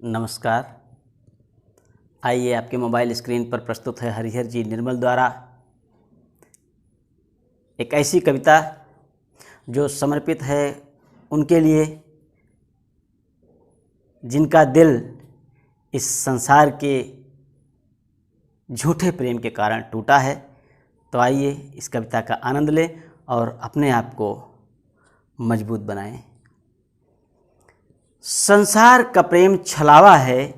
नमस्कार। आइए आपके मोबाइल स्क्रीन पर प्रस्तुत है हरिहर जी निर्मल द्वारा एक ऐसी कविता जो समर्पित है उनके लिए जिनका दिल इस संसार के झूठे प्रेम के कारण टूटा है। तो आइए इस कविता का आनंद लें और अपने आप को मजबूत बनाएं। संसार का प्रेम छलावा है,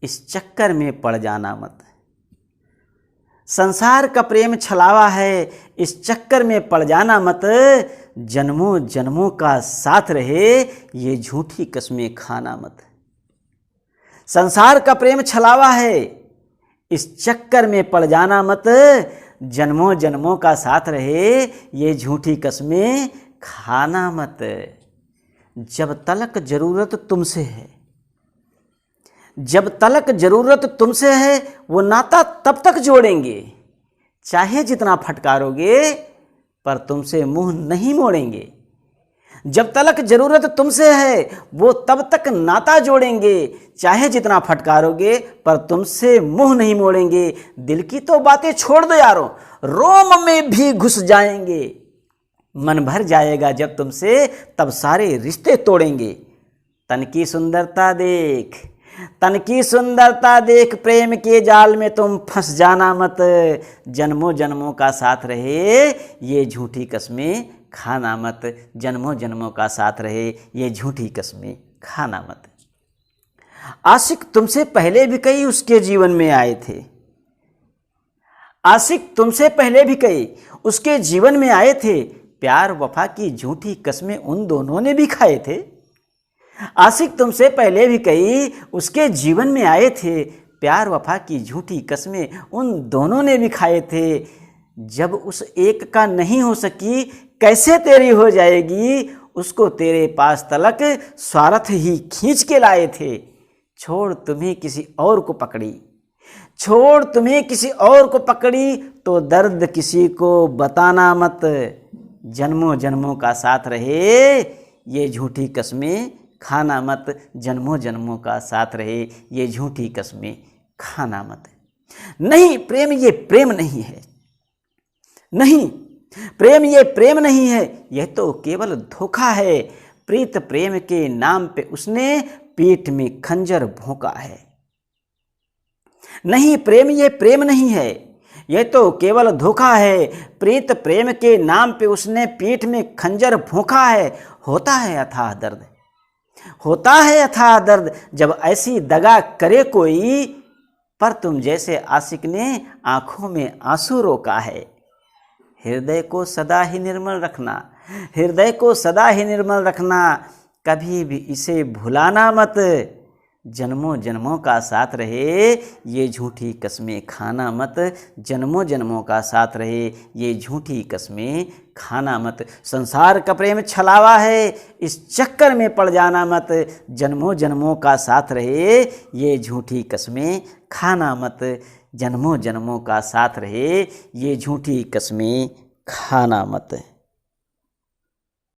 इस चक्कर में पड़ जाना मत। संसार का प्रेम छलावा है, इस चक्कर में पड़ जाना मत। जन्मों जन्मों का साथ रहे, ये झूठी कस्में खाना मत। संसार का प्रेम छलावा है, इस चक्कर में पड़ जाना मत। जन्मों जन्मों का साथ रहे, ये झूठी कस्में खाना मत। जब तलक जरूरत तुमसे है, जब तलक जरूरत तुमसे है, वो नाता तब तक जोड़ेंगे। चाहे जितना फटकारोगे पर तुमसे मुंह नहीं मोड़ेंगे। जब तलक जरूरत तुमसे है, वो तब तक नाता जोड़ेंगे। चाहे जितना फटकारोगे पर तुमसे मुंह नहीं मोड़ेंगे। दिल की तो बातें छोड़ दो यारो, रोम में भी घुस जाएंगे। मन भर जाएगा जब तुमसे, तब सारे रिश्ते तोड़ेंगे। तन की सुंदरता देख, तन की सुंदरता देख, प्रेम के जाल में तुम फंस जाना मत। जन्मों जन्मों का साथ रहे, ये झूठी कस्में खाना मत। जन्मों जन्मों का साथ रहे, ये झूठी कस्में खाना मत। आशिक तुमसे पहले भी कई उसके जीवन में आए थे। आशिक तुमसे पहले भी कई उसके जीवन में आए थे। प्यार वफा की झूठी कस्में उन दोनों ने भी खाए थे। आशिक तुमसे पहले भी कई उसके जीवन में आए थे। प्यार वफा की झूठी कस्में उन दोनों ने भी खाए थे। जब उस एक का नहीं हो सकी, कैसे तेरी हो जाएगी। उसको तेरे पास तलक स्वार्थ ही खींच के लाए थे। छोड़ तुम्हें किसी और को पकड़ी, छोड़ तुम्हें किसी और को पकड़ी, तो दर्द किसी को बताना मत। जन्मों जन्मों का साथ रहे, ये झूठी कस्में खाना मत। जन्मों जन्मों का साथ रहे, ये झूठी कस्में खाना मत। नहीं, प्रेम ये प्रेम नहीं है। नहीं, प्रेम ये प्रेम नहीं है, यह तो केवल धोखा है। प्रीत प्रेम के नाम पे उसने पीठ में खंजर भोंका है। नहीं, प्रेम ये प्रेम नहीं है, यह तो केवल धोखा है। प्रीत प्रेम के नाम पे उसने पीठ में खंजर भोंका है। होता है अथाह दर्द, होता है अथाह दर्द, जब ऐसी दगा करे कोई। पर तुम जैसे आशिक ने आंखों में आंसू रोका है। हृदय को सदा ही निर्मल रखना, हृदय को सदा ही निर्मल रखना। कभी भी इसे भुलाना मत। जन्मों जन्मों का साथ रहे, ये झूठी कस्में खाना मत। जन्मों जन्मों का साथ रहे, ये झूठी कस्में खाना मत। संसार का प्रेम छलावा है, इस चक्कर में पड़ जाना मत। जन्मों जन्मों का साथ रहे, ये झूठी कस्में खाना मत। जन्मों जन्मों का साथ रहे, ये झूठी कस्में खाना मत।